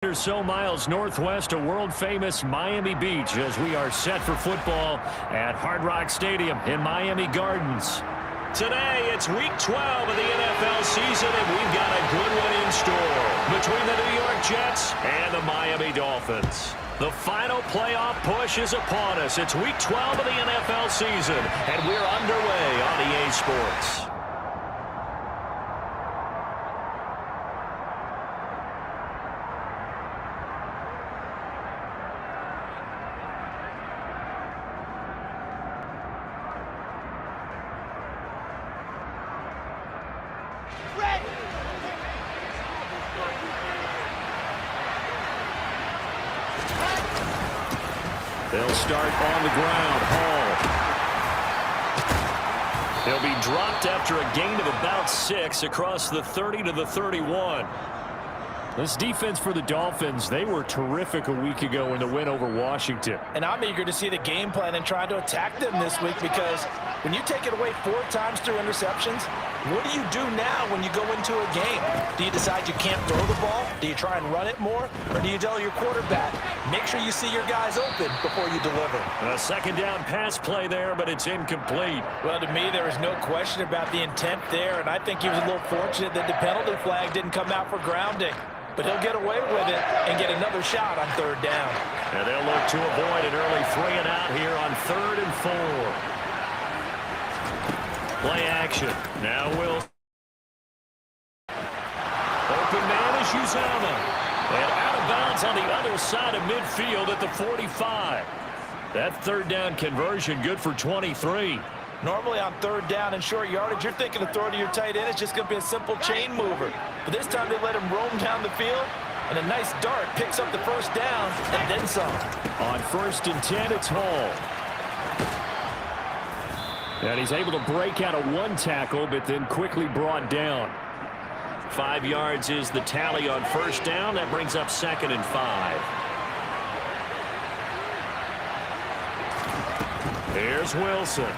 Or so miles northwest of world-famous Miami Beach as we are set for football at Hard Rock Stadium in Miami Gardens. Today, it's Week 12 of the NFL season, and we've got a good one in store between the New York Jets and the Miami Dolphins. The final playoff push is upon us. It's Week 12 of the NFL season, and we're underway on EA Sports. They'll start on the ground. Hall. He'll be dropped after a gain of about 6 across the 30 to the 31. This defense for the Dolphins, they were terrific a week ago in the win over Washington. And I'm eager to see the game plan and try to attack them this week, because when you take it away 4 times through interceptions, what do you do now when you go into a game? Do you decide you can't throw the ball? Do you try and run it more? Or do you tell your quarterback, make sure you see your guys open before you deliver? A second down pass play there, but it's incomplete. Well, to me, there is no question about the intent there, and I think he was a little fortunate that the penalty flag didn't come out for grounding. But he'll get away with it and get another shot on 3rd down. And they'll look to avoid an early 3 and out here on 3rd and 4. Play action. Now will. Open man is Uzama. And out of bounds on the other side of midfield at the 45. That 3rd down conversion good for 23. Normally on 3rd down and short yardage, you're thinking of throwing to your tight end. It's just going to be a simple chain mover. But this time they let him roam down the field, and a nice dart picks up the 1st down and then some. On 1st and 10, it's Hall. And he's able to break out of 1 tackle, but then quickly brought down. 5 yards is the tally on 1st down. That brings up 2nd and 5. Here's Wilson.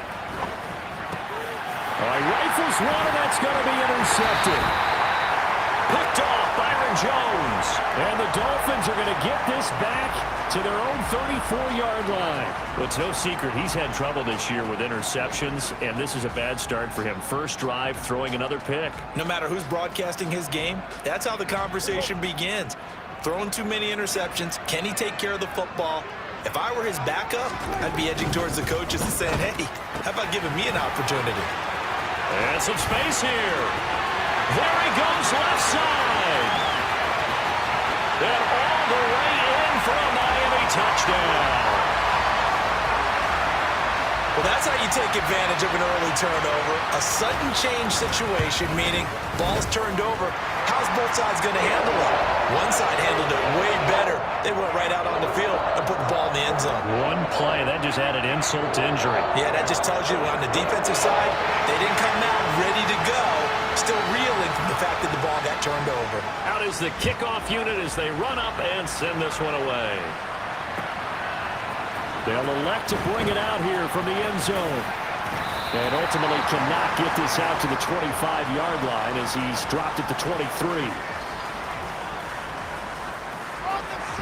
Rifles one, and that's going to be intercepted. Picked off Byron Jones. And the Dolphins are going to get this back to their own 34-yard line. Well, it's no secret he's had trouble this year with interceptions, and this is a bad start for him. First drive, throwing another pick. No matter who's broadcasting his game, that's how the conversation begins. Throwing too many interceptions. Can he take care of the football? If I were his backup, I'd be edging towards the coaches and saying, hey, how about giving me an opportunity? And some space here. There he goes, left side. And all the way in for a Miami touchdown. Well, that's how you take advantage of an early turnover. A sudden change situation, meaning ball's turned over. How's both sides going to handle it? One side handled it way better. They went right out on the field and put the ball in the end zone. One play, that just added insult to injury. Yeah, that just tells you on the defensive side, they didn't come out ready to go. Still reeling from the fact that the ball got turned over. Out is the kickoff unit as they run up and send this one away. They'll elect to bring it out here from the end zone. And ultimately cannot get this out to the 25-yard line as he's dropped it to 23.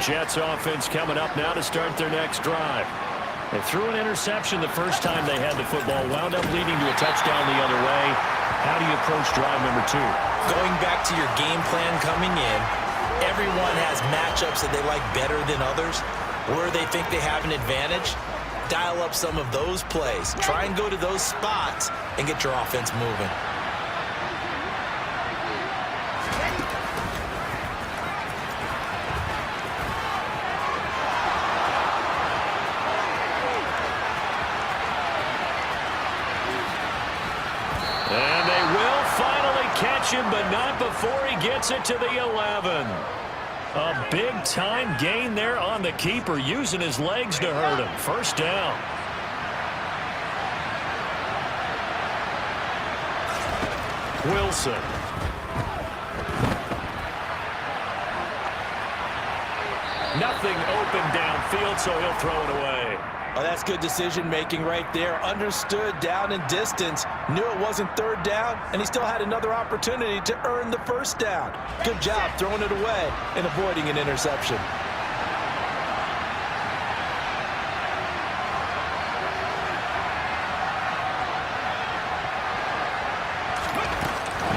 Jets offense coming up now to start their next drive. They threw an interception the first time they had the football, wound up leading to a touchdown the other way. How do you approach drive number 2? Going back to your game plan coming in, everyone has matchups that they like better than others. Where they think they have an advantage, dial up some of those plays. Try and go to those spots and get your offense moving. And they will finally catch him, but not before he gets it to the 11. A big-time gain there on the keeper, using his legs to hurt him. 1st down. Wilson. Nothing open downfield, so he'll throw it away. Oh, that's good decision-making right there. Understood down and distance. Knew it wasn't third down, and he still had another opportunity to earn the first down. Good job throwing it away and avoiding an interception.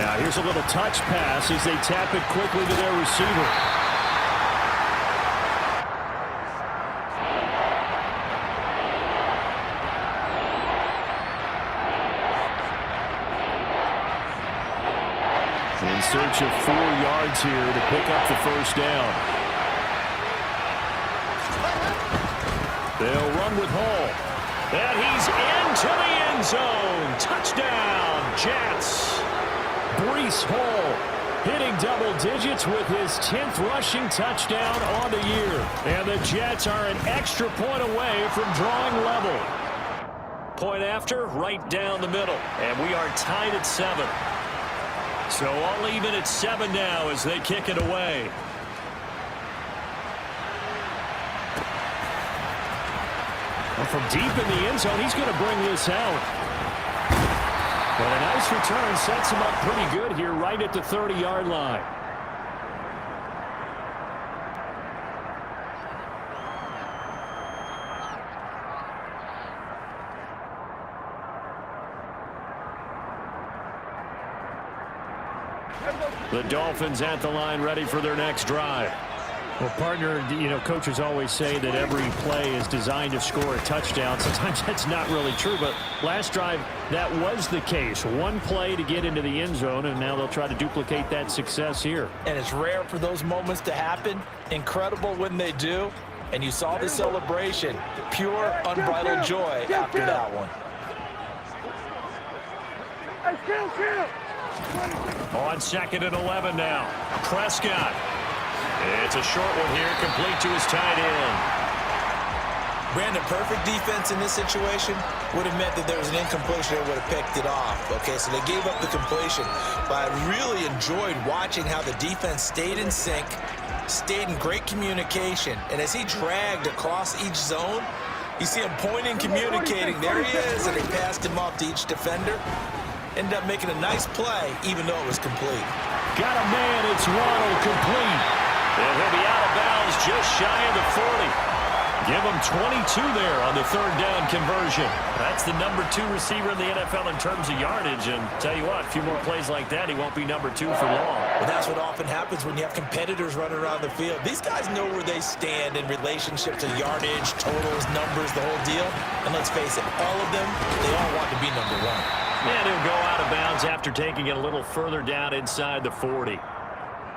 Now here's a little touch pass as they tap it quickly to their receiver. In search of 4 yards here to pick up the first down. They'll run with Hall. And he's into the end zone. Touchdown, Jets. Breece Hall hitting double digits with his 10th rushing touchdown on the year. And the Jets are an extra point away from drawing level. Point after, right down the middle. And we are tied at 7. So all even at 7 now as they kick it away. Well, from deep in the end zone, he's going to bring this out. But a nice return sets him up pretty good here right at the 30-yard line. The Dolphins at the line ready for their next drive. Well, partner, coaches always say that every play is designed to score a touchdown. Sometimes that's not really true, but last drive, that was the case. One play to get into the end zone, and now they'll try to duplicate that success here. And it's rare for those moments to happen. Incredible when they do. And you saw the celebration. Pure, unbridled joy after that one. On 2nd and 11 now. Prescott. It's a short one here, complete to his tight end. Brandon, perfect defense in this situation would have meant that there was an incompletion that would have picked it off. Okay, so they gave up the completion. But I really enjoyed watching how the defense stayed in sync, stayed in great communication. And as he dragged across each zone, you see him pointing, communicating. There he is, and they passed him off to each defender. Ended up making a nice play, even though it was complete. Got a man, it's Waddle, complete. And he'll be out of bounds just shy of the 40. Give him 22 there on the 3rd down conversion. That's the number 2 receiver in the NFL in terms of yardage. And tell you what, a few more plays like that, he won't be number 2 for long. Well, that's what often happens when you have competitors running around the field. These guys know where they stand in relationship to yardage, totals, numbers, the whole deal. And let's face it, all of them, they all want to be number 1. And he'll go out of bounds after taking it a little further down inside the 40.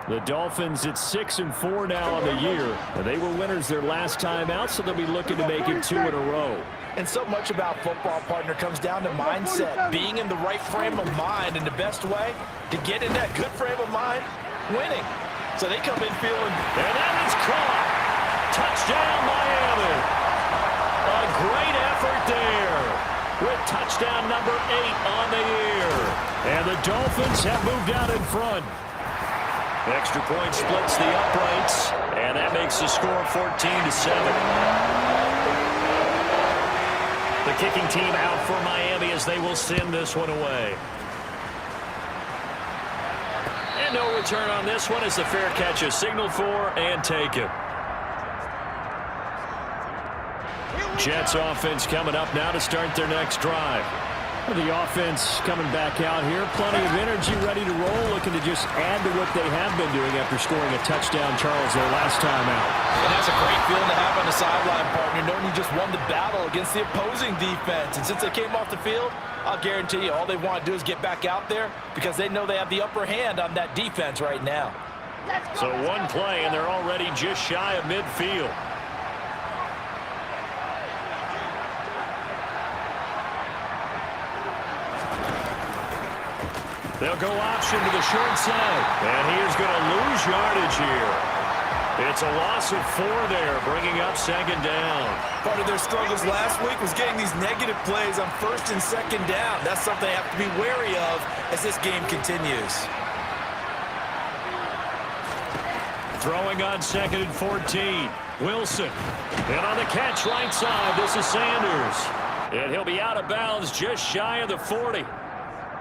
The Dolphins at 6-4 now on the year. They were winners their last time out, so they'll be looking to make it 2 in a row. And so much about football, partner, comes down to mindset, being in the right frame of mind, and the best way to get in that good frame of mind, winning. So they come in feeling, and that is caught. Touchdown, Miami. A great effort there with touchdown number 8 on the year. And the Dolphins have moved out in front. Extra point splits the uprights, and that makes the score 14-7. The kicking team out for Miami as they will send this one away. And no return on this one as the fair catch is signaled for and taken. Jets offense coming up now to start their next drive. The offense coming back out here. Plenty of energy, ready to roll, looking to just add to what they have been doing after scoring a touchdown, Charles, their last time out. And that's a great feeling to have on the sideline, partner, knowing you just won the battle against the opposing defense. And since they came off the field, I'll guarantee you all they want to do is get back out there because they know they have the upper hand on that defense right now. So one play, and they're already just shy of midfield. They'll go option to the short side. And he is going to lose yardage here. It's a loss of 4 there, bringing up 2nd down. Part of their struggles last week was getting these negative plays on 1st and 2nd down. That's something they have to be wary of as this game continues. Throwing on 2nd and 14. Wilson. And on the catch right side, this is Sanders. And he'll be out of bounds just shy of the 40.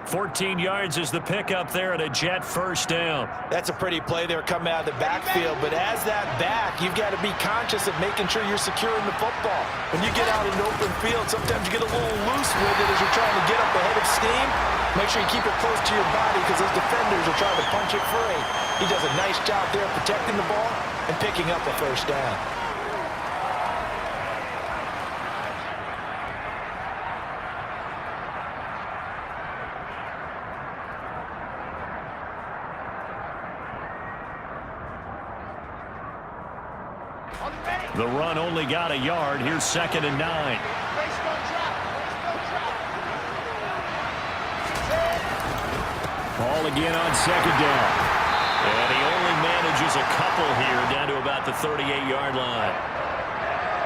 14 yards is the pickup there and a Jet first down. That's a pretty play there coming out of the backfield, but as that back, you've got to be conscious of making sure you're securing the football. When you get out in the open field, sometimes you get a little loose with it as you're trying to get up ahead of steam. Make sure you keep it close to your body because those defenders are trying to punch it free. He does a nice job there protecting the ball and picking up a first down. The run only got a yard. Here's 2nd and 9. Ball again on 2nd down. And he only manages a couple here down to about the 38-yard line.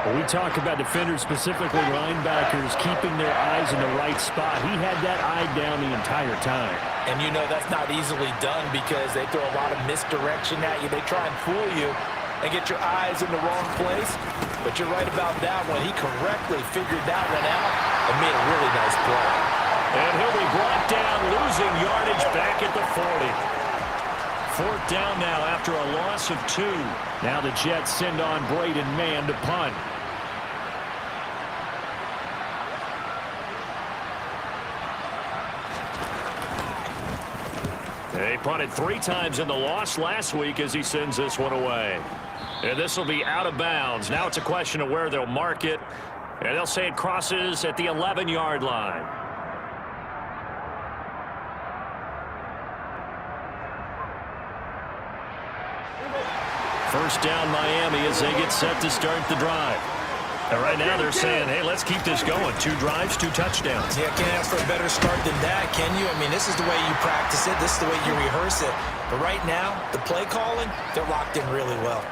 When we talk about defenders, specifically linebackers, keeping their eyes in the right spot, he had that eye down the entire time. And you know that's not easily done because they throw a lot of misdirection at you. They try and fool you and get your eyes in the wrong place. But you're right about that one. He correctly figured that one out and made a really nice play. And he'll be brought down, losing yardage back at the 40. 4th down now after a loss of 2. Now the Jets send on Braden Mann to punt. They punted 3 times in the loss last week as he sends this one away. And this will be out of bounds. Now it's a question of where they'll mark it. And they'll say it crosses at the 11-yard line. First down Miami as they get set to start the drive. And right now they're saying, hey, let's keep this going. 2 drives, 2 touchdowns. Yeah, can't ask for a better start than that, can you? I mean, this is the way you practice it. This is the way you rehearse it. But right now, the play calling, they're locked in really well.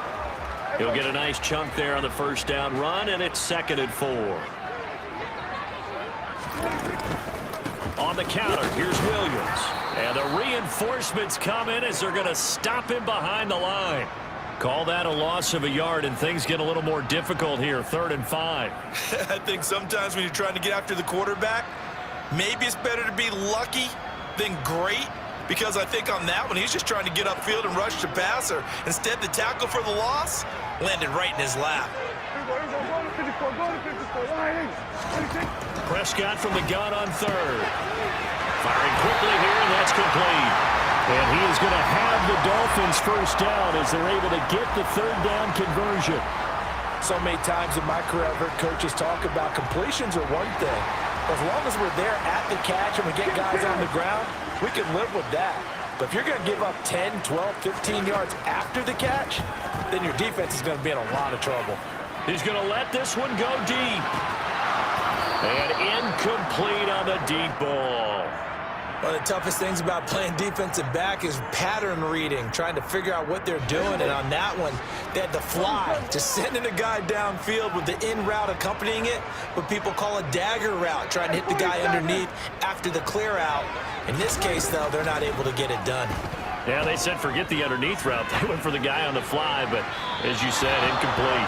He'll get a nice chunk there on the first down run, and it's 2nd and 4. On the counter, here's Williams. And the reinforcements come in as they're going to stop him behind the line. Call that a loss of a yard, and things get a little more difficult here. 3rd and 5. I think sometimes when you're trying to get after the quarterback, maybe it's better to be lucky than great. Because I think on that one, he's just trying to get upfield and rush the passer. Instead, the tackle for the loss landed right in his lap. Prescott from the gun on 3rd. Firing quickly here, and that's complete. And he is going to have the Dolphins first down as they're able to get the 3rd down conversion. So many times in my career, I've heard coaches talk about completions are one thing. As long as we're there at the catch and we get guys on the ground, we can live with that. But if you're going to give up 10, 12, 15 yards after the catch, then your defense is going to be in a lot of trouble. He's going to let this one go deep. And incomplete on the deep ball. One of the toughest things about playing defensive back is pattern reading, trying to figure out what they're doing. And on that one, they had to fly, just sending a guy downfield with the in route accompanying it, what people call a dagger route, trying to hit the guy underneath after the clear out. In this case, though, they're not able to get it done. Yeah, they said forget the underneath route. They went for the guy on the fly, but as you said, incomplete.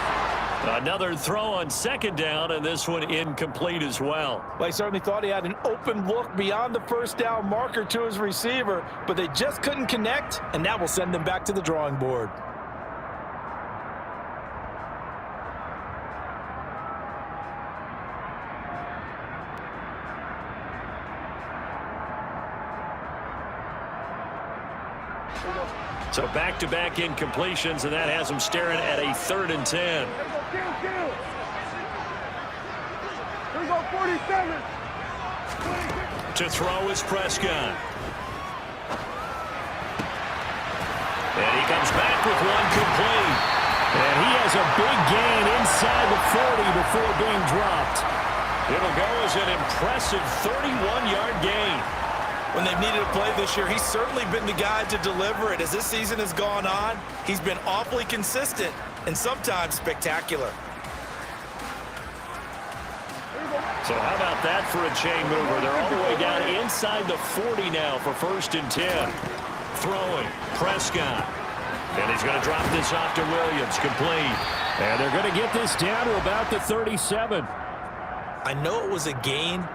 Another throw on 2nd down, and this one incomplete as well. Well, he certainly thought he had an open look beyond the first down marker to his receiver, but they just couldn't connect, and that will send them back to the drawing board. So back-to-back incompletions, and that has them staring at a 3rd and 10. To throw is Prescott. And he comes back with one complete. And he has a big gain inside the 40 before being dropped. It'll go as an impressive 31-yard gain. When they've needed a play this year, he's certainly been the guy to deliver it. As this season has gone on, he's been awfully consistent and sometimes spectacular. So how about that for a chain mover? They're all the way down inside the 40 now for 1st and 10. Throwing, Prescott. And he's going to drop this off to Williams, complete. And they're going to get this down to about the 37. I know it was a gain,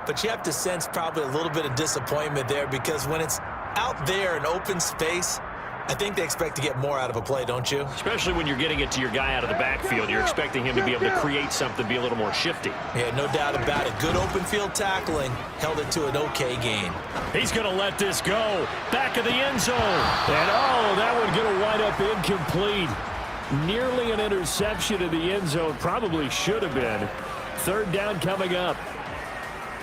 but you have to sense probably a little bit of disappointment there, because when it's out there in open space, I think they expect to get more out of a play, don't you? Especially when you're getting it to your guy out of the backfield. You're expecting him to be able to create something, be a little more shifty. Yeah, no doubt about it. Good open field tackling. Held it to an okay gain. He's going to let this go. Back of the end zone. And, oh, that one going to wind up incomplete. Nearly an interception in the end zone. Probably should have been. Third down coming up.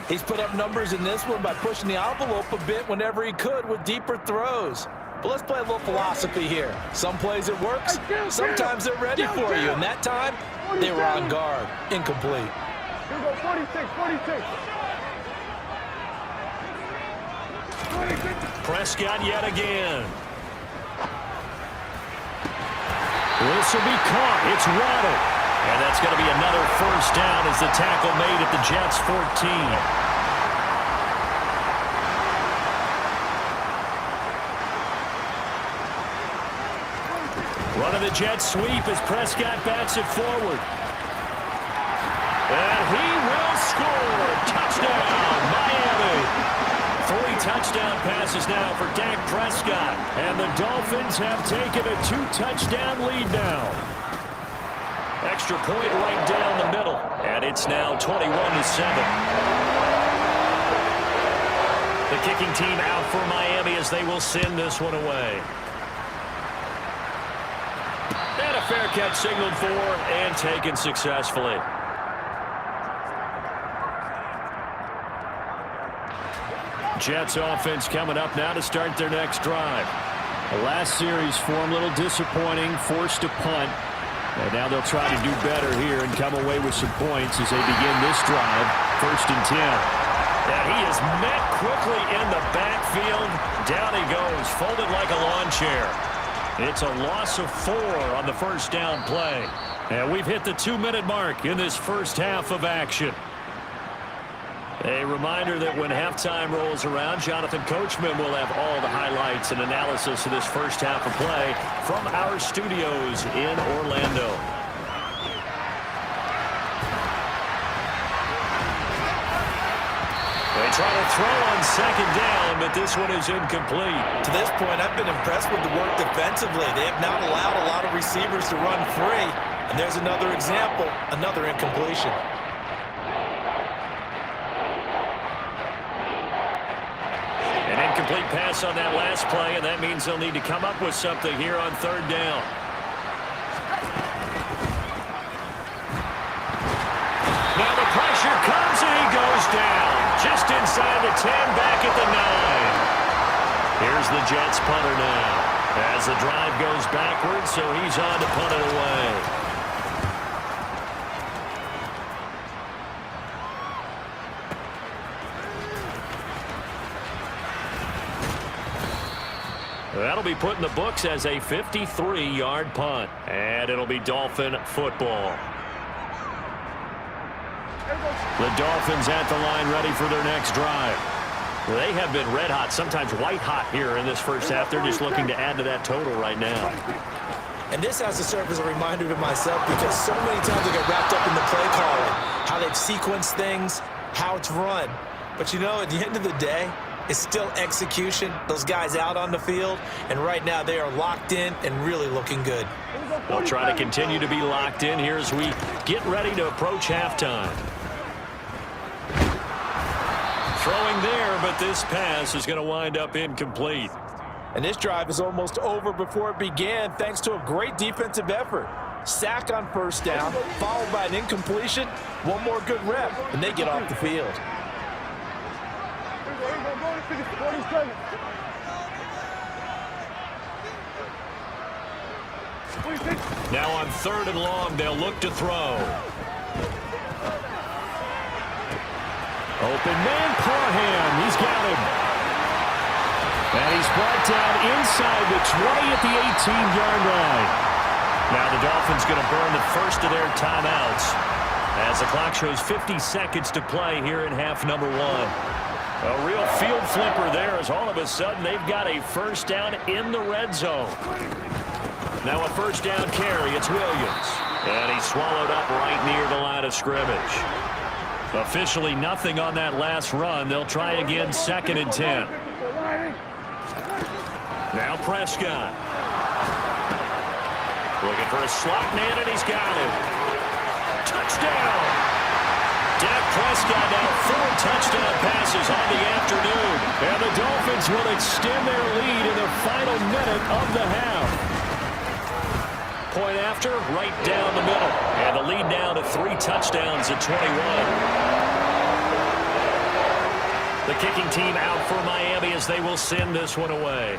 He's put up numbers in this one by pushing the envelope a bit whenever he could with deeper throws. But let's play a little philosophy here. Some plays it works, sometimes they're ready for you. And that time, they were on guard. Incomplete. Here we go, 46, 46. Prescott yet again. This will be caught. It's Waddle. And that's going to be another first down as the tackle made at the Jets' 14. Run of the Jets sweep as Prescott bats it forward. And he will score. Touchdown, Miami. 3 touchdown passes now for Dak Prescott. And the Dolphins have taken a 2-touchdown lead now. Extra point right down the middle. And it's now 21-7. The kicking team out for Miami as they will send this one away. And a fair catch signaled for and taken successfully. Jets offense coming up now to start their next drive. The last series for them a little disappointing, forced to punt. And now they'll try to do better here and come away with some points as they begin this drive. 1st and 10. And he is met quickly in the backfield. Down he goes, folded like a lawn chair. It's a loss of 4 on the first down play. And we've hit the 2-minute mark in this first half of action. A reminder that when halftime rolls around, Jonathan Coachman will have all the highlights and analysis of this first half of play from our studios in Orlando. They try to throw on 2nd down, but this one is incomplete. To this point, I've been impressed with the work defensively. They have not allowed a lot of receivers to run free. And there's another example, another incompletion. An incomplete pass on that last play, and that means they'll need to come up with something here on 3rd down. Now the pressure comes, and he goes down. Just inside the 10, back at the 9. Here's the Jets punter now. As the drive goes backwards, so he's on to punt it away. That'll be put in the books as a 53-yard punt. And it'll be Dolphin football. The Dolphins at the line ready for their next drive. They have been red hot, sometimes white hot here in this first half. They're just looking to add to that total right now. And this has to serve as a reminder to myself, because so many times I get wrapped up in the play calling, how they've sequenced things, how it's run. But, you know, at the end of the day, it's still execution. Those guys out on the field, and right now they are locked in and really looking good. They'll try to continue to be locked in here as we get ready to approach halftime. Throwing there, but this pass is going to wind up incomplete. And this drive is almost over before it began, thanks to a great defensive effort. Sack on 1st down, followed by an incompletion. One more good rep, and they get off the field. Now on 3rd and long, they'll look to throw. Open man, Parham. He's got him. And he's brought down inside the 20 at the 18-yard line. Now the Dolphins going to burn the first of their timeouts as the clock shows 50 seconds to play here in half number 1. A real field flipper there as all of a sudden they've got a first down in the red zone. Now a first down carry. It's Williams. And he's swallowed up right near the line of scrimmage. Officially nothing on that last run. They'll try again 2nd and 10. Now Prescott. Looking for a slot man, and he's got it. Touchdown! Dak Prescott now 4 touchdown passes on the afternoon. And the Dolphins will extend their lead in the final minute of the half. Point after, right down the middle. And the lead now to 3 touchdowns at 21. The kicking team out for Miami as they will send this one away.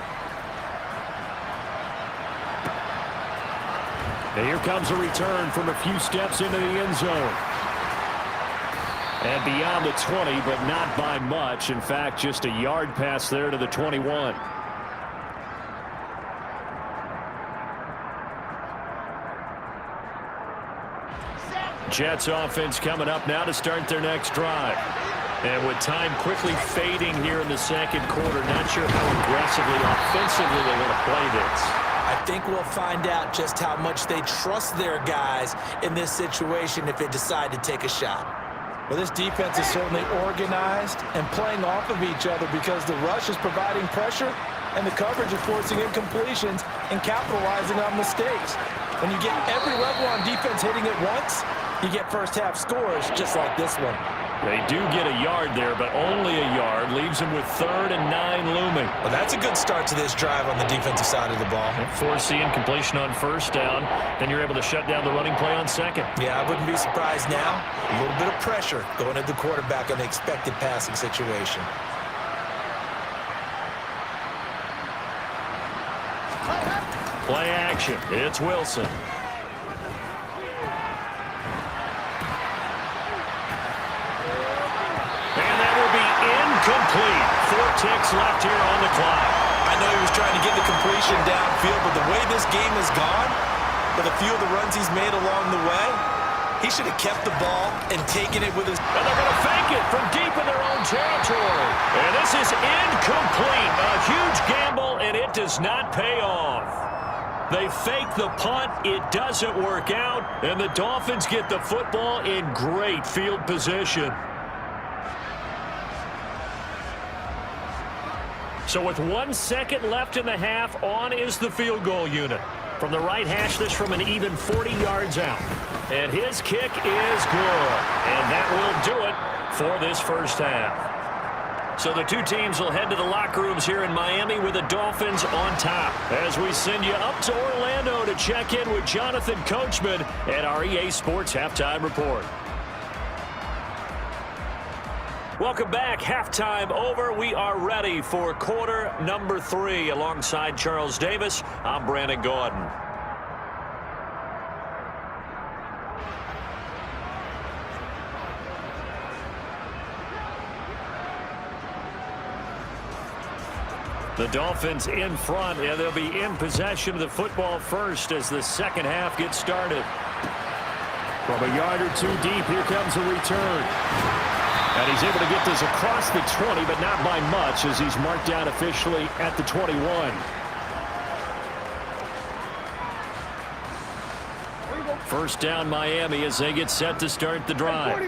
And here comes a return from a few steps into the end zone. And beyond the 20, but not by much. In fact, just a yard pass there to the 21. Jets offense coming up now to start their next drive. And with time quickly fading here in the second quarter, not sure how aggressively, offensively they want to play this. I think we'll find out just how much they trust their guys in this situation if they decide to take a shot. Well, this defense is certainly organized and playing off of each other because the rush is providing pressure and the coverage is forcing incompletions and capitalizing on mistakes. When you get every level on defense hitting it once, you get first-half scores just like this one. They do get a yard there, but only a yard. Leaves them with 3rd and 9 looming. Well, that's a good start to this drive on the defensive side of the ball. Force the incompletion on first down. Then you're able to shut down the running play on second. Yeah, I wouldn't be surprised now. A little bit of pressure going at the quarterback on the expected passing situation. Play action. It's Wilson. Complete. 4 ticks left here on the clock. I know he was trying to get the completion downfield, but the way this game has gone, with a few of the runs he's made along the way, he should have kept the ball and taken it with his... And they're going to fake it from deep in their own territory. And this is incomplete. A huge gamble, and it does not pay off. They fake the punt. It doesn't work out, and the Dolphins get the football in great field position. So with 1 second left in the half, on is the field goal unit. From the right hash, this from an even 40 yards out. And his kick is good. And that will do it for this first half. So the two teams will head to the locker rooms here in Miami with the Dolphins on top. As we send you up to Orlando to check in with Jonathan Coachman at our EA Sports Halftime Report. Welcome back. Halftime over. We are ready for quarter number 3. Alongside Charles Davis, I'm Brandon Gordon. The Dolphins in front, and they'll be in possession of the football first as the second half gets started. From a yard or 2 deep, here comes a return. And he's able to get this across the 20, but not by much as he's marked down officially at the 21. First down Miami as they get set to start the drive.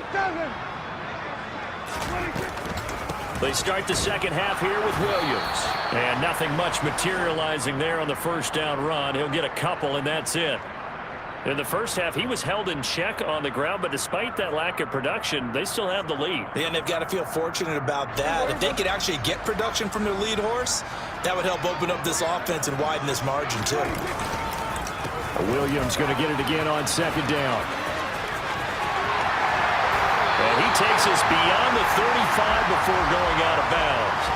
They start the second half here with Williams. And nothing much materializing there on the first down run. He'll get a couple, and that's it. In the first half, he was held in check on the ground, but despite that lack of production, they still have the lead. Yeah, and they've got to feel fortunate about that. If they could actually get production from their lead horse, that would help open up this offense and widen this margin, too. Williams going to get it again on second down. And he takes us beyond the 35 before going out of bounds.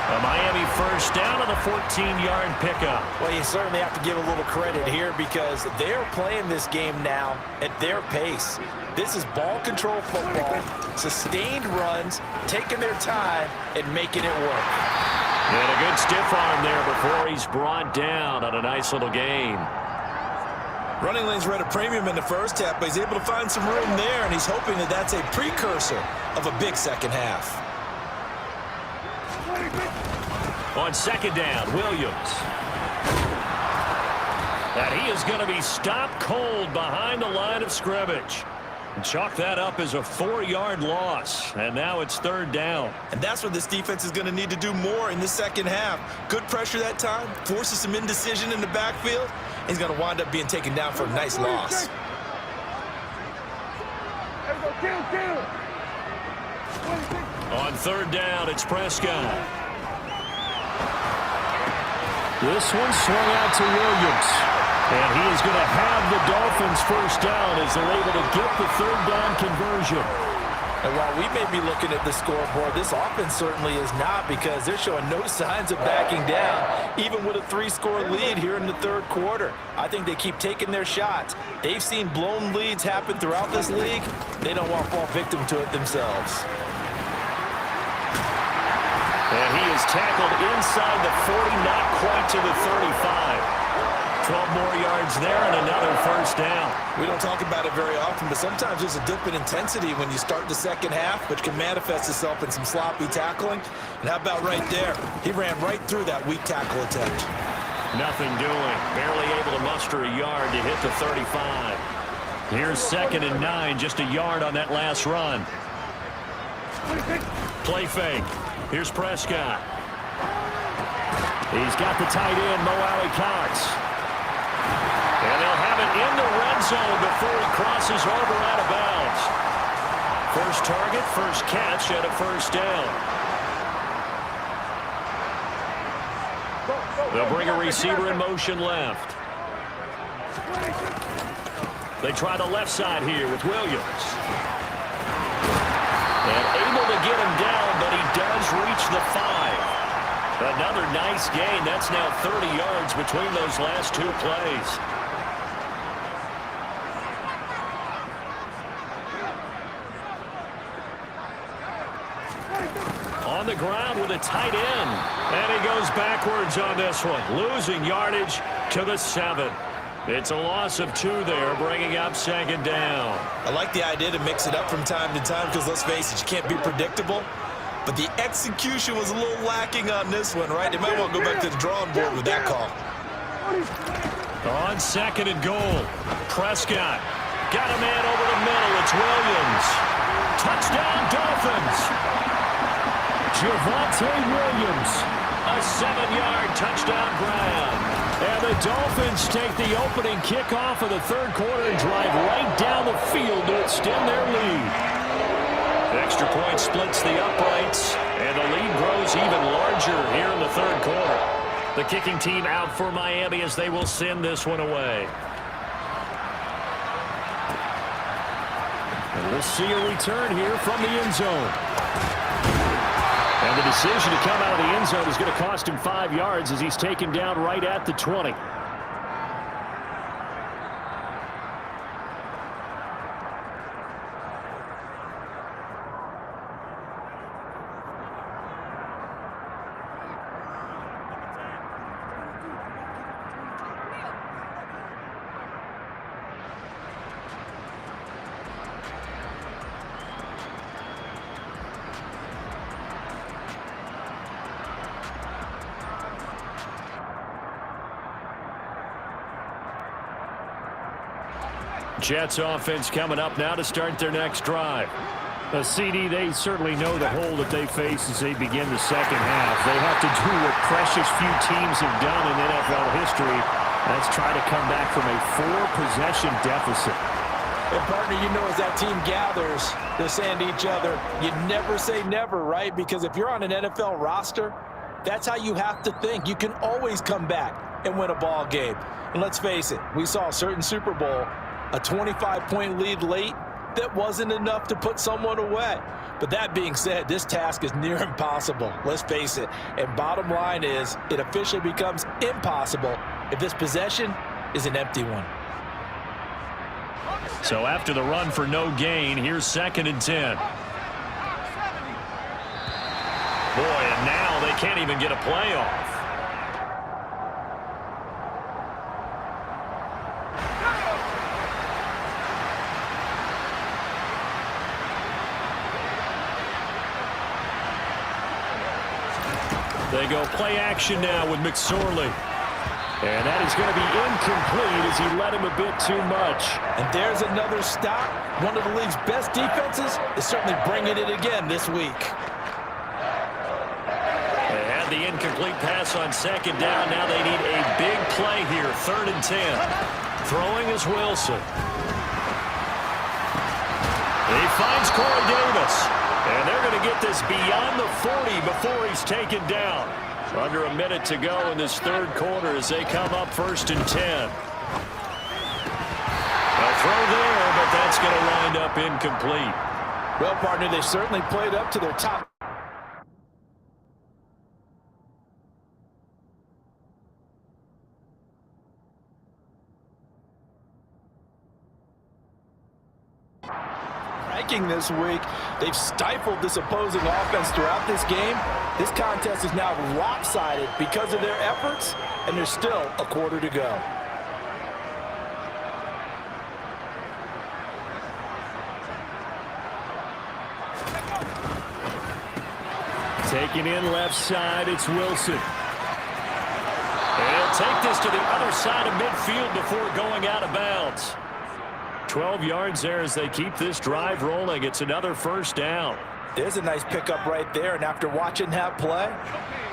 A Miami first down on the 14-yard pickup. Well, you certainly have to give a little credit here because they're playing this game now at their pace. This is ball control football, sustained runs, taking their time, and making it work. And a good stiff arm there before he's brought down on a nice little gain. Running lanes were at a premium in the first half, but he's able to find some room there, and he's hoping that that's a precursor of a big second half. On second down, Williams. And he is going to be stopped cold behind the line of scrimmage. Chalk that up as a 4-yard loss. And now it's 3rd down. And that's what this defense is going to need to do more in the second half. Good pressure that time. Forces some indecision in the backfield. He's going to wind up being taken down for a nice loss. On 3rd down, it's Prescott. This one swung out to Williams. And he is going to have the Dolphins first down as they're able to get the 3rd down conversion. And while we may be looking at the scoreboard, this offense certainly is not, because they're showing no signs of backing down, even with a 3-score lead here in the 3rd quarter. I think they keep taking their shots. They've seen blown leads happen throughout this league. They don't want to fall victim to it themselves. And he is tackled inside the 40, not quite to the 35. 12 more yards there and another first down. We don't talk about it very often, but sometimes there's a dip in intensity when you start the second half, which can manifest itself in some sloppy tackling. And how about right there? He ran right through that weak tackle attempt. Nothing doing. Barely able to muster a yard to hit the 35. Here's 2nd and 9, just a yard on that last run. Play fake. Here's Prescott. He's got the tight end, Mo Alley-Cox. And they'll have it in the red zone before he crosses over out of bounds. First target, first catch, and a first down. They'll bring a receiver in motion left. They try the left side here with Williams. And able to get him down, but he does reach the 5. Another nice gain. That's now 30 yards between those last 2 plays. On the ground with a tight end. And he goes backwards on this one, losing yardage to the 7. It's a loss of 2 there, bringing up 2nd down. I like the idea to mix it up from time to time, because let's face it, you can't be predictable. But the execution was a little lacking on this one, right? They might want to go back to the drawing board with that call. On 2nd and goal, Prescott got a man over the middle. It's Williams. Touchdown, Dolphins. Javonte Williams. A 7-yard touchdown grab. And the Dolphins take the opening kickoff of the 3rd quarter and drive right down the field to extend their lead. Extra point splits the uprights, and the lead grows even larger here in the 3rd quarter. The kicking team out for Miami as they will send this one away. And we'll see a return here from the end zone. And the decision to come out of the end zone is going to cost him 5 yards as he's taken down right at the 20. Jets offense coming up now to start their next drive. CD, they certainly know the hole that they face as they begin the second half. They have to do what precious few teams have done in NFL history. That's try to come back from a 4-possession deficit. And partner, you know, as that team gathers, they're saying to each other, you never say never, right? Because if you're on an NFL roster, that's how you have to think. You can always come back and win a ball game. And let's face it, we saw a certain Super Bowl, a 25-point lead late, that wasn't enough to put someone away. But that being said, this task is near impossible. Let's face it. And bottom line is, it officially becomes impossible if this possession is an empty one. So after the run for no gain, here's 2nd and 10. Boy, and now they can't even get a play off. They go play action now with McSorley. And that is going to be incomplete as he led him a bit too much. And there's another stop. One of the league's best defenses is certainly bringing it again this week. They had the incomplete pass on second down. Now they need a big play here, 3rd and 10. Throwing is Wilson. He finds Corey Davis. And they're going to get this beyond the 40 before he's taken down. Under a minute to go in this 3rd quarter as they come up 1st and 10. A throw there, but that's going to wind up incomplete. Well, partner, they certainly played up to their top. This week, they've stifled this opposing offense throughout this game. This contest is now lopsided because of their efforts, and there's still a quarter to go. Taking in left side, it's Wilson. He'll take this to the other side of midfield before going out of bounds. 12 yards there as they keep this drive rolling. It's another 1st down. There's a nice pickup right there, and after watching that play,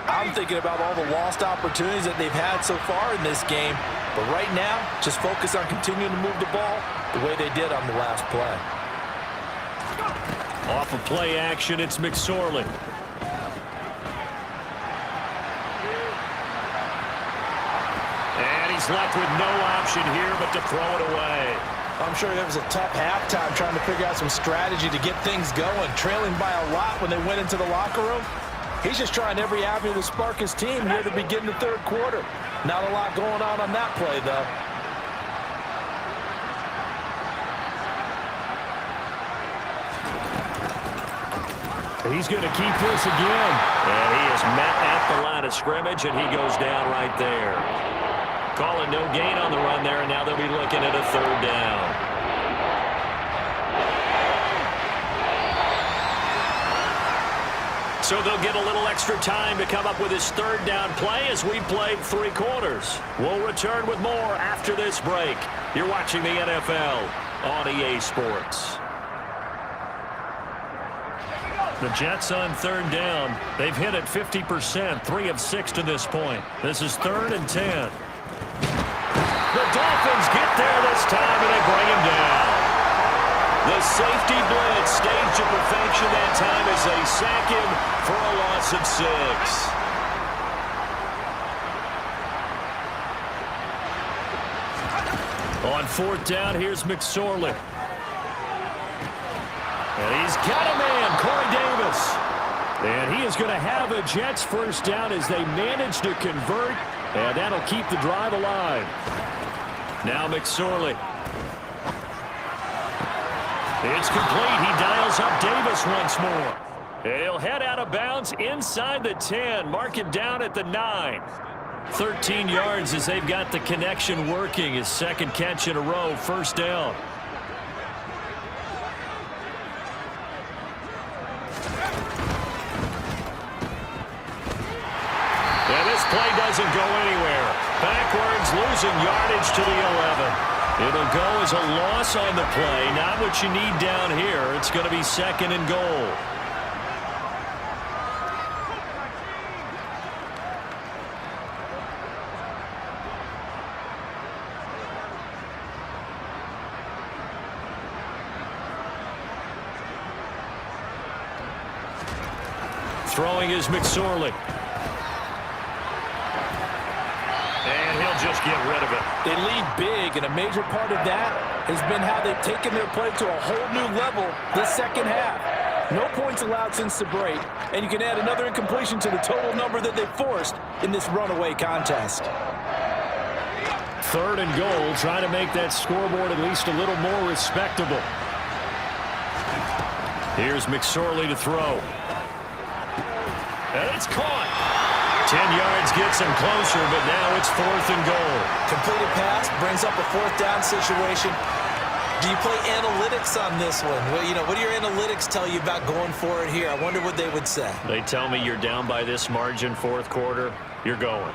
I'm thinking about all the lost opportunities that they've had so far in this game. But right now, just focus on continuing to move the ball the way they did on the last play. Off of play action, it's McSorley. And he's left with no option here but to throw it away. I'm sure it was a tough halftime trying to figure out some strategy to get things going. Trailing by a lot when they went into the locker room. He's just trying every avenue to spark his team near the beginning of the 3rd quarter. Not a lot going on that play, though. He's going to keep this again. And he is met at the line of scrimmage, and he goes down right there. Calling no gain on the run there, and now they'll be looking at a 3rd down. So they'll get a little extra time to come up with his 3rd down play as we played 3 quarters. We'll return with more after this break. You're watching the NFL on EA Sports. The Jets on 3rd down. They've hit it 50%, 3 of 6 to this point. This is 3rd and 10. The Dolphins get there this time, and they bring him down. The safety blitz staged to perfection that time as they sack him for a loss of 6. On 4th down, here's McSorley. And he's got a man, Corey Davis. And he is going to have a Jets 1st down as they manage to convert, and that'll keep the drive alive. Now McSorley. It's complete. He dials up Davis once more. He'll head out of bounds inside the 10. Mark him down at the 9. 13 yards as they've got the connection working. His 2nd catch in a row, 1st down. And this play doesn't go anywhere. Backwards, losing yardage to the 11. It'll go as a loss on the play. Not what you need down here. It's going to be 2nd and goal. Throwing is McSorley. And he'll just get rid of it. They lead big, and a major part of that has been how they've taken their play to a whole new level this 2nd half. No points allowed since the break, and you can add another incompletion to the total number that they forced in this runaway contest. 3rd and goal, trying to make that scoreboard at least a little more respectable. Here's McSorley to throw. And it's caught. 10 yards gets him closer, but now it's 4th and goal. Completed pass brings up a 4th down situation. Do you play analytics on this one? Well, what do your analytics tell you about going for it here? I wonder what they would say. They tell me you're down by this margin 4th quarter, you're going.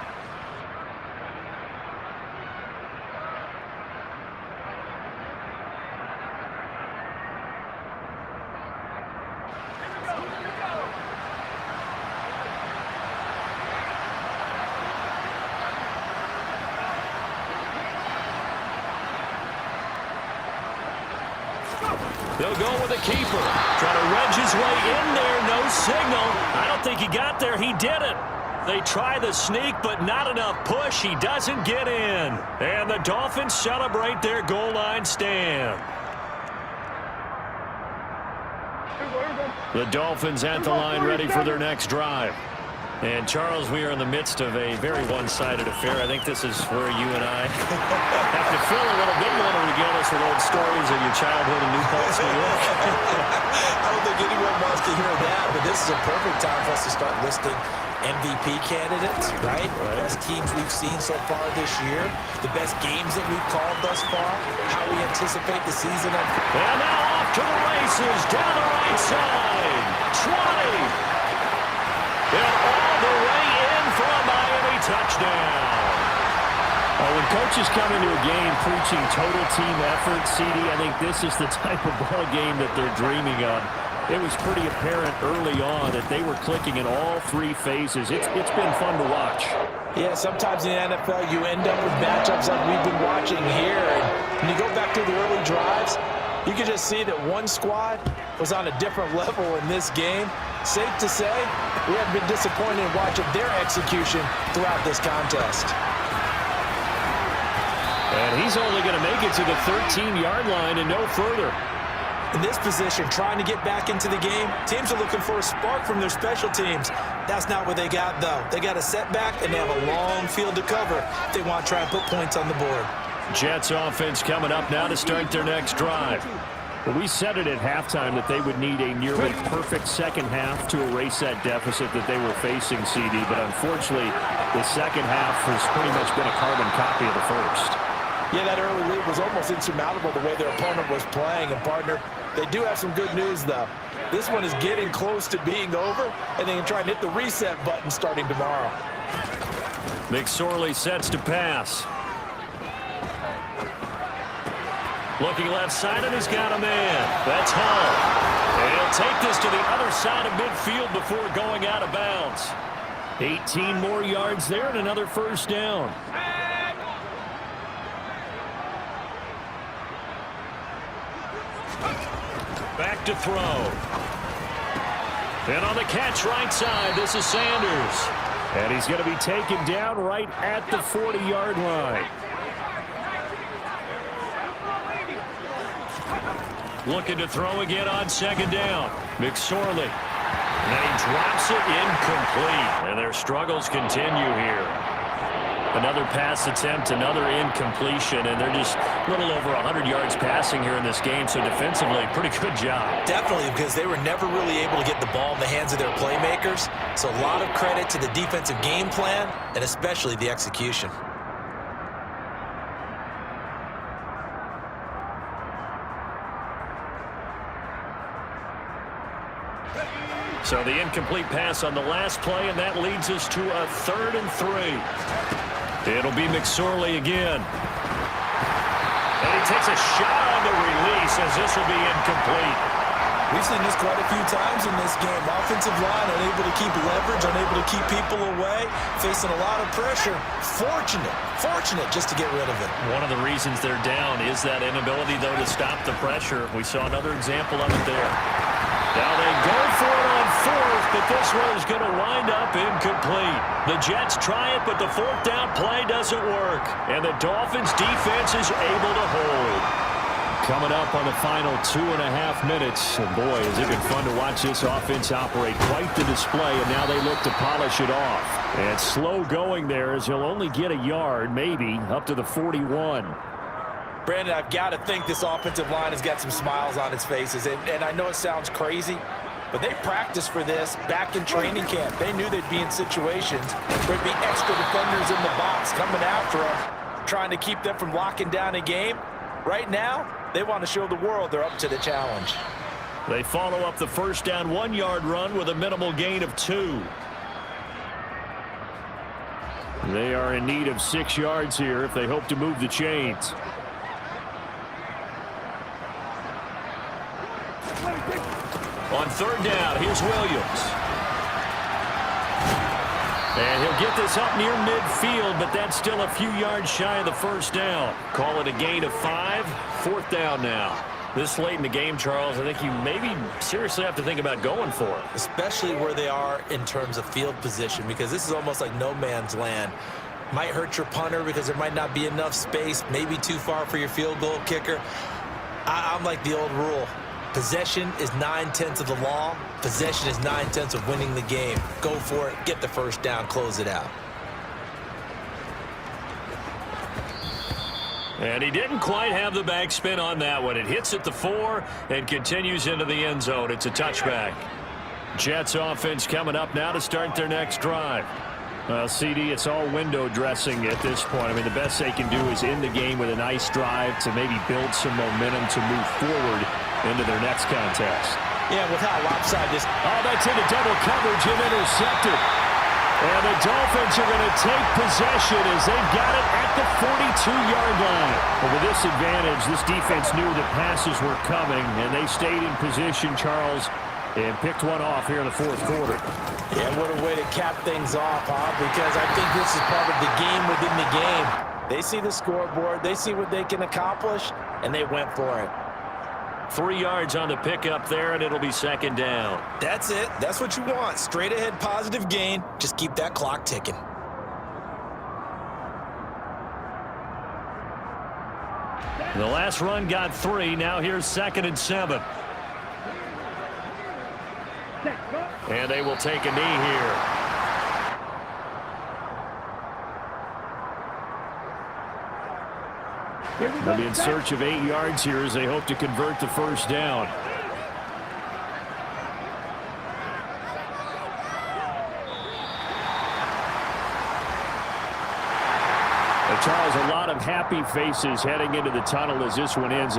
They'll go with the keeper. Try to wedge his way in there. No signal. I don't think he got there. He didn't. They try the sneak, but not enough push. He doesn't get in. And the Dolphins celebrate their goal line stand. The Dolphins at the line ready for their next drive. And, Charles, we are in the midst of a very one-sided affair. I think this is where you and I have to fill a little bit. You want to regale us with old stories of your childhood in New Paltz, New York? I don't think anyone wants to hear that, but this is a perfect time for us to start listing MVP candidates, right? The best teams we've seen so far this year, the best games that we've called thus far, how we anticipate the season. And now off to the races, down the right side, 20. And all the way in for a Miami touchdown. When coaches come into a game preaching total team effort, CD, I think this is the type of ball game that they're dreaming of. It was pretty apparent early on that they were clicking in all three phases. It's been fun to watch. Yeah, sometimes in the NFL you end up with matchups like we've been watching here. And when you go back to the early drives, you can just see that one squad was on a different level in this game. Safe to say, we haven't been disappointed in watching their execution throughout this contest. And he's only going to make it to the 13-yard line and no further. In this position, trying to get back into the game, teams are looking for a spark from their special teams. That's not what they got, though. They got a setback, and they have a long field to cover if they want to try and put points on the board. Jets offense coming up now to start their next drive. Well, we said it at halftime that they would need a nearly perfect second half to erase that deficit that they were facing, CD. But unfortunately, the second half has pretty much been a carbon copy of the first. Yeah, that early lead was almost insurmountable the way their opponent was playing. And, partner, they do have some good news, though. This one is getting close to being over, and they can try and hit the reset button starting tomorrow. McSorley sets to pass. Looking left side, and he's got a man. That's Hall. And he'll take this to the other side of midfield before going out of bounds. 18 more yards there and another first down. Back to throw. And on the catch right side, this is Sanders. And he's going to be taken down right at the 40-yard line. Looking to throw again on second down. McSorley. And then he drops it incomplete. And their struggles continue here. Another pass attempt, another incompletion, and they're just a little over 100 yards passing here in this game, so defensively, pretty good job. Definitely, because they were never really able to get the ball in the hands of their playmakers, so a lot of credit to the defensive game plan, and especially the execution. So the incomplete pass on the last play, and that leads us to a 3rd and 3. It'll be McSorley again. And he takes a shot on the release as this will be incomplete. We've seen this quite a few times in this game. Offensive line unable to keep leverage, unable to keep people away, facing a lot of pressure. Fortunate just to get rid of it. One of the reasons they're down is that inability, though, to stop the pressure. We saw another example of it there. Now they go for it on 4th, but this one is going to wind up incomplete. The Jets try it, but the 4th down play doesn't work. And the Dolphins defense is able to hold. Coming up on the final 2.5 minutes. And boy, has it been fun to watch this offense operate. Quite the display, and now they look to polish it off. And slow going there as he'll only get a yard, maybe, up to the 41. Brandon, I've got to think this offensive line has got some smiles on its faces. And I know it sounds crazy, but they practiced for this back in training camp. They knew they'd be in situations where there'd be extra defenders in the box coming after them, trying to keep them from locking down a game. Right now, they want to show the world they're up to the challenge. They follow up the first down 1-yard run with a minimal gain of 2. They are in need of 6 yards here if they hope to move the chains. On 3rd down, here's Williams. And he'll get this up near midfield, but that's still a few yards shy of the first down. Call it a gain of 5. 4th down now. This late in the game, Charles, I think you maybe seriously have to think about going for it. Especially where they are in terms of field position, because this is almost like no man's land. Might hurt your punter because there might not be enough space, maybe too far for your field goal kicker. I'm like the old rule. Possession is 9/10 of the law. Possession is 9/10 of winning the game. Go for it, get the first down, close it out. And he didn't quite have the backspin on that one. It hits at the 4 and continues into the end zone. It's a touchback. Jets offense coming up now to start their next drive. CD, it's all window dressing at this point. I mean, the best they can do is end the game with a nice drive to maybe build some momentum to move forward into their next contest. Yeah, with how lopsided this... Oh, that's into double coverage and intercepted. And the Dolphins are going to take possession as they've got it at the 42-yard line. But with this advantage, this defense knew that passes were coming, and they stayed in position, Charles, and picked one off here in the fourth quarter. Yeah, what a way to cap things off, huh? Because I think this is part of the game within the game. They see the scoreboard, they see what they can accomplish, and they went for it. 3 yards on the pickup there, and it'll be second down. That's it. That's what you want. Straight ahead, positive gain. Just keep that clock ticking. The last run got 3. Now here's 2nd and 7. And they will take a knee here. They'll be in search of 8 yards here as they hope to convert the first down. Charles, a lot of happy faces heading into the tunnel as this one ends.